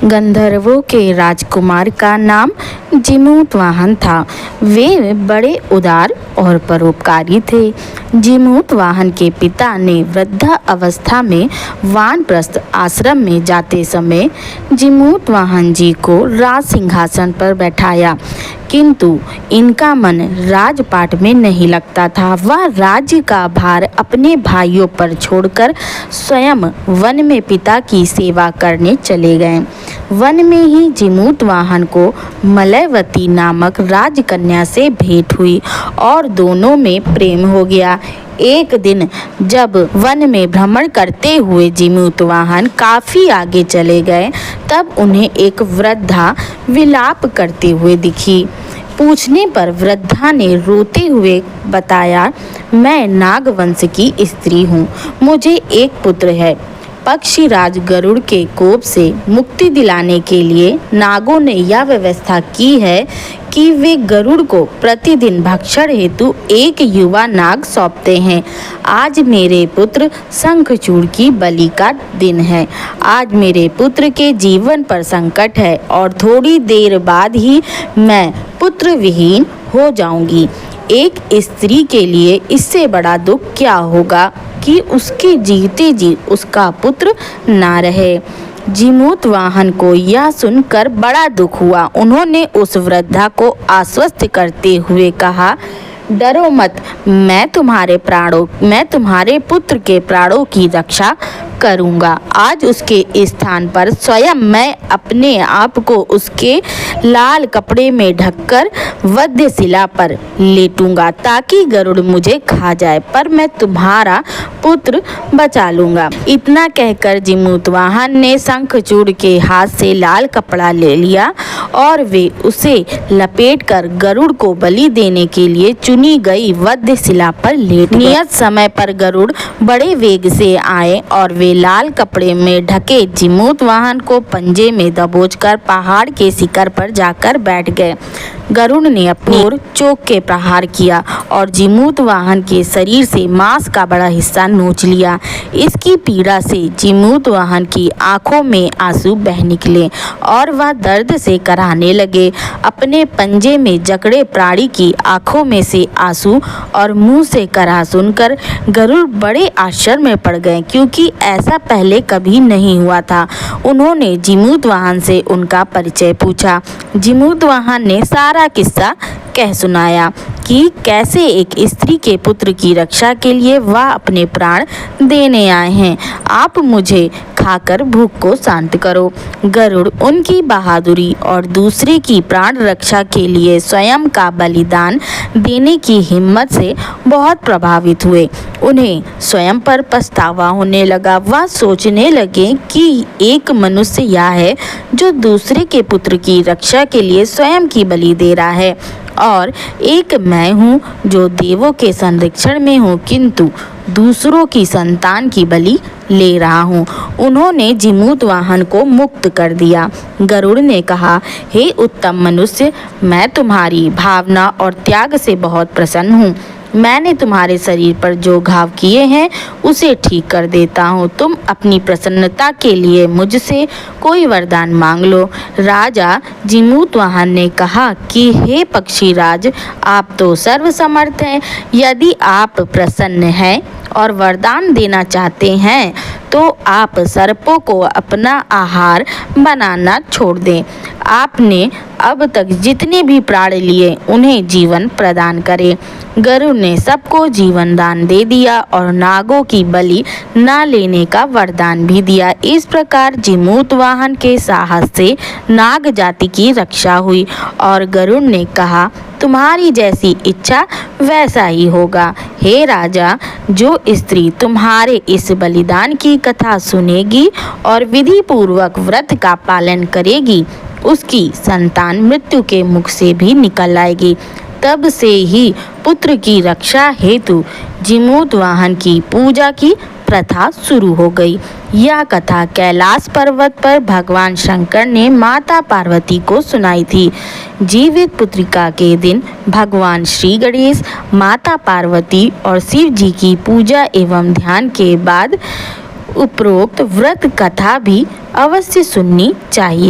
गंधर्वों के राजकुमार का नाम जीमूतवाहन था। वे बड़े उदार और परोपकारी थे। जीमूतवाहन के पिता ने वृद्धा अवस्था में वानप्रस्थ आश्रम में जाते समय जीमूतवाहन जी को राज सिंहासन पर बैठाया, किंतु इनका मन राजपाट में नहीं लगता था। वह राज्य का भार अपने भाइयों पर छोड़कर स्वयं वन में पिता की सेवा करने चले गए। वन में ही जीमूतवाहन को मलयवती नामक राजकन्या से भेंट हुई और दोनों में प्रेम हो गया। एक दिन जब वन में भ्रमण करते हुए जीमूतवाहन काफी आगे चले गए, तब उन्हें एक वृद्धा विलाप करते हुए दिखी। पूछने पर वृद्धा ने रोते हुए बताया, मैं नागवंश की स्त्री हूँ। मुझे एक पुत्र है। पक्षीराज गरुड़ के कोप से मुक्ति दिलाने के लिए नागों ने यह व्यवस्था की है कि वे गरुड़ को प्रतिदिन भक्षण हेतु एक युवा नाग सौंपते हैं। आज मेरे पुत्र शंखचूड़ की बलि का दिन है। आज मेरे पुत्र के जीवन पर संकट है और थोड़ी देर बाद ही मैं पुत्र विहीन हो जाऊंगी। एक स्त्री के लिए इससे बड़ा दुख क्या होगा कि उसके जीते जी उसका पुत्र ना रहे। जीमूतवाहन को यह सुनकर बड़ा दुख हुआ। उन्होंने उस वृद्धा को आश्वस्त करते हुए कहा, डरो मत, मैं तुम्हारे पुत्र के प्राणों की रक्षा करूंगा। आज उसके स्थान पर स्वयं मैं अपने आप को उसके लाल कपड़े में ढककर वध्यशिला पर लेटूंगा ताकि गरुड़ मुझे खा जाए, पर मैं तुम्हारा पुत्र बचा लूंगा। इतना कहकर जीमूतवाहन ने शंखचूड़ के हाथ से लाल कपड़ा ले लिया और वे उसे लपेटकर गरुड़ को बलि देने के लिए चुनी गई वध्यशिला पर लेट गए। नियत समय पर गरुड़ बड़े वेग से आए और वे लाल कपड़े में ढके जीमूतवाहन को पंजे में दबोचकर पहाड़ के शिखर पर जाकर बैठ गए। गरुड़ ने अपनी ओर चोक के प्रहार किया और जीमूतवाहन के शरीर से मांस का बड़ा हिस्सा नोच लिया। इसकी पीड़ा से जीमूतवाहन की आंखों में आंसू बह निकले और वह दर्द से कराहने लगे। अपने पंजे में जकड़े प्राणी की आंखों में से आंसू और मुंह से कराह सुनकर गरुड़ बड़े आश्चर्य में पड़ गए, क्योंकि ऐसा पहले कभी नहीं हुआ था। उन्होंने जीमूतवाहन से उनका परिचय पूछा। जीमूतवाहन ने सारा किस्सा कह सुनाया कि कैसे एक स्त्री के पुत्र की रक्षा के लिए वह अपने प्राण देने आए हैं। आप मुझे खाकर भूख को शांत करो। गरुड़ उनकी बहादुरी और दूसरे की प्राण रक्षा के लिए स्वयं का बलिदान देने की हिम्मत से बहुत प्रभावित हुए। उन्हें स्वयं पर पछतावा होने लगा। वह सोचने लगे कि एक मनुष्य यह है जो दूसरे के पुत्र की रक्षा के लिए स्वयं की बलि दे रहा है, और एक मैं हूँ जो देवों के संरक्षण में हूँ किंतु दूसरों की संतान की बलि ले रहा हूँ। उन्होंने जीमूतवाहन को मुक्त कर दिया। गरुड़ ने कहा, हे उत्तम मनुष्य, मैं तुम्हारी भावना और त्याग से बहुत प्रसन्न हूँ। मैंने तुम्हारे शरीर पर जो घाव किए हैं उसे ठीक कर देता हूँ। तुम अपनी प्रसन्नता के लिए मुझसे कोई वरदान मांग लो। राजा जीमूतवाहन ने कहा कि हे पक्षीराज, आप तो सर्वसमर्थ हैं। यदि आप प्रसन्न हैं और वरदान देना चाहते हैं तो आप सर्पों को अपना आहार बनाना छोड़ दें। आपने अब तक जितने भी प्राण लिए उन्हें जीवन प्रदान करें। गरुड़ ने सबको जीवन दान दे दिया और नागों की बलि न लेने का वरदान भी दिया। इस प्रकार जीमूतवाहन के साहस से नाग जाति की रक्षा हुई और गरुड़ ने कहा, तुम्हारी जैसी इच्छा वैसा ही होगा। हे राजा, जो स्त्री तुम्हारे इस बलिदान की कथा सुनेगी और विधि पूर्वक व्रत का पालन करेगी, उसकी संतान मृत्यु के मुख से भी निकल आएगी। तब से ही पुत्र की रक्षा हेतु जीमूतवाहन की पूजा की प्रथा शुरू हो गई। यह कथा कैलाश पर्वत पर भगवान शंकर ने माता पार्वती को सुनाई थी। जीवित पुत्रिका के दिन भगवान श्री गणेश, माता पार्वती और शिव जी की पूजा एवं ध्यान के बाद उपरोक्त व्रत कथा भी अवश्य सुननी चाहिए।